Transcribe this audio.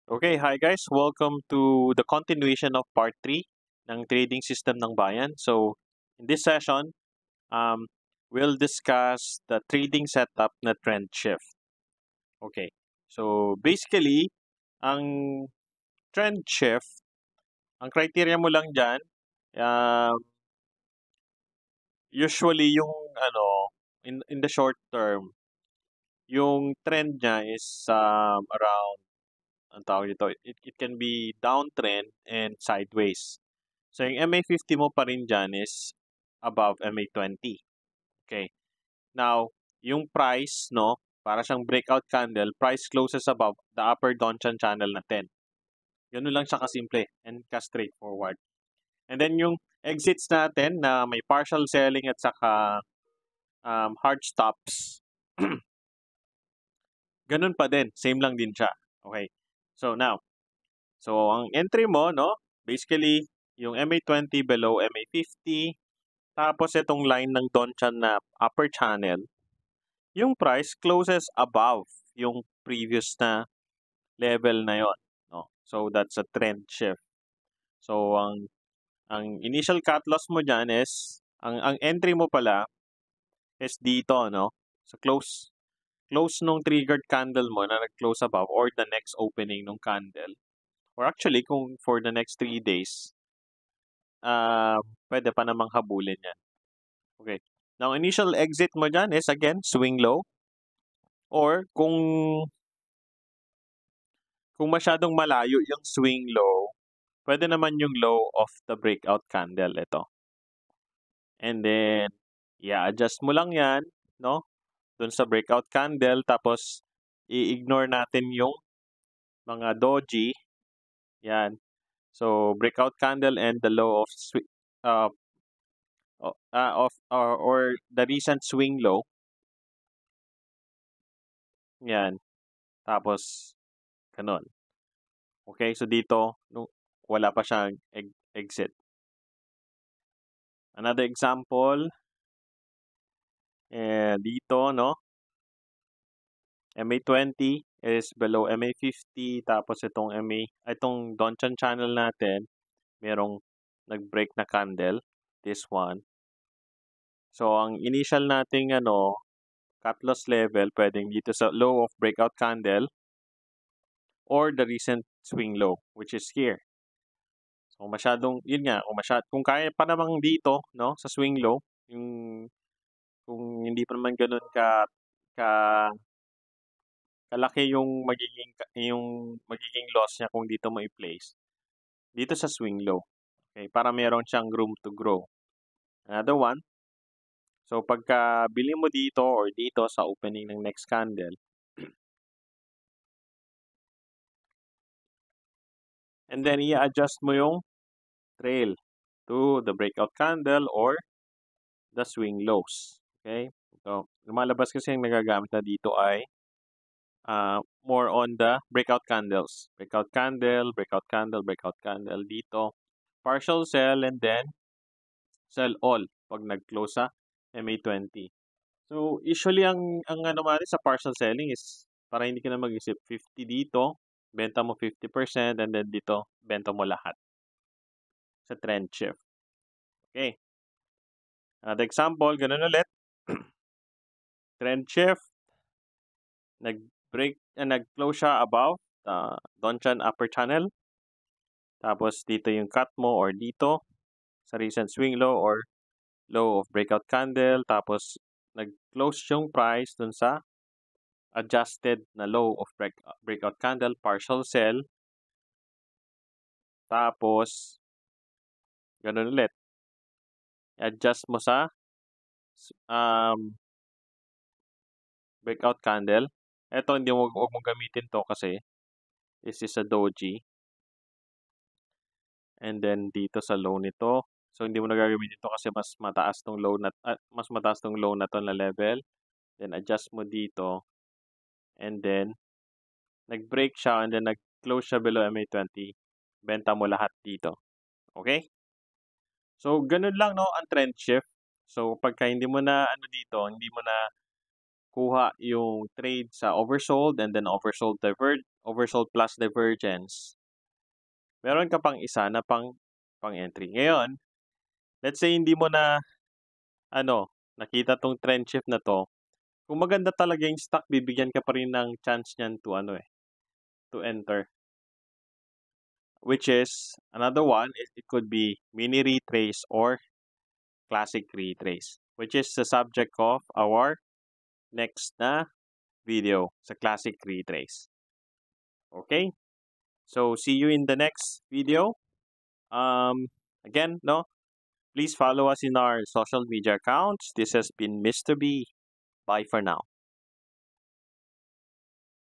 Okay, hi guys. Welcome to the continuation of part 3 ng trading system ng bayan. So, in this session, um, we'll discuss the trading setup na trend shift. Okay. So, basically, ang trend shift, ang criteria mo lang dyan, um, usually yung in the short term, yung trend niya is around, ang tawag dito, it can be downtrend and sideways. So, yung MA50 mo pa rin dyan is above MA20. Okay. Now, yung price, no, para siyang breakout candle, price closes above the upper Donchan channel na 10. Ganun lang siya kasimple and ka-straightforward. And then yung exits natin na may partial selling at saka hard stops, ganun pa din. Same lang din siya. Okay. So, now, so ang entry mo, no, basically, yung MA20 below MA50, tapos itong line ng Donchan na upper channel, yung price closes above yung previous na level na yon, no? So that's a trend shift. So ang initial cut loss mo diyan is ang entry mo pala is dito, no? So close nung triggered candle mo na nag-close above or the next opening nung candle. Or actually kung for the next 3 days, pwede pa namang habulin yan. Okay. Now, initial exit mo dyan is again, swing low. Or kung masyadong malayo yung swing low, pwede naman yung low of the breakout candle ito. And then, i-adjust mo lang yan, no? Dun sa breakout candle, tapos i-ignore natin yung mga doji. Yan. So, breakout candle and the low of uh, or the recent swing low. Yan. Tapos, ganun. Okay, so dito, wala pa siyang exit. Another example, dito, no? MA20 is below MA50, tapos itong Donchan channel natin, merong nag-break na candle, this one. So, ang initial nating cut loss level, pwedeng dito sa low of breakout candle or the recent swing low, which is here. So, yun nga, kung kaya pa namang dito, no, sa swing low, kung hindi pa naman ganun ka kalaki yung magiging loss niya kung dito mo i-place. Dito sa swing low. Okay, para meron siyang room to grow. Another one. So pagka bili mo dito or dito sa opening ng next candle, and then i-adjust mo yung trail to the breakout candle or the swing lows. Okay? So, lumalabas kasi yung nagagamit na dito ay more on the breakout candles. Breakout candle, breakout candle, breakout candle dito. Partial sell and then sell all pag nag-close sa MA20. So, usually ang naman sa partial selling is para hindi ka na mag-isip 50 dito, benta mo 50% and then dito, benta mo lahat sa trend shift. Okay. The example, ganun ulit. Trend shift, nag-close siya above Donchan upper channel. Tapos dito yung cut mo or dito sa recent swing low or low of breakout candle. Tapos nag-close yung price dun sa adjusted na low of breakout candle, partial sell. Tapos, ganun ulit. Adjust mo sa breakout candle. Ito, huwag mong gamitin to kasi this is a doji. And then, dito sa low nito. So, hindi mo na gagamitin ito kasi mas mataas tong low na to na level. Then, adjust mo dito. And then, nag-break siya and then nag-close siya below MA20. Benta mo lahat dito. Okay? So, ganun lang, no, ang trend shift. So, pagka hindi mo na, hindi mo na kuha yung trade sa oversold and then oversold oversold plus divergence, meron ka pang isa na pang-entry. Ngayon, let's say hindi mo na nakita tong trend shift na 'to, kung maganda talaga yung stock, bibigyan ka pa rin ng chance niyan to to enter. Which is, another one, it could be mini retrace or classic retrace, which is the subject of our next na video sa classic retrace. Okay? So, see you in the next video. Again, please follow us in our social media accounts. This has been Mr. B. Bye for now.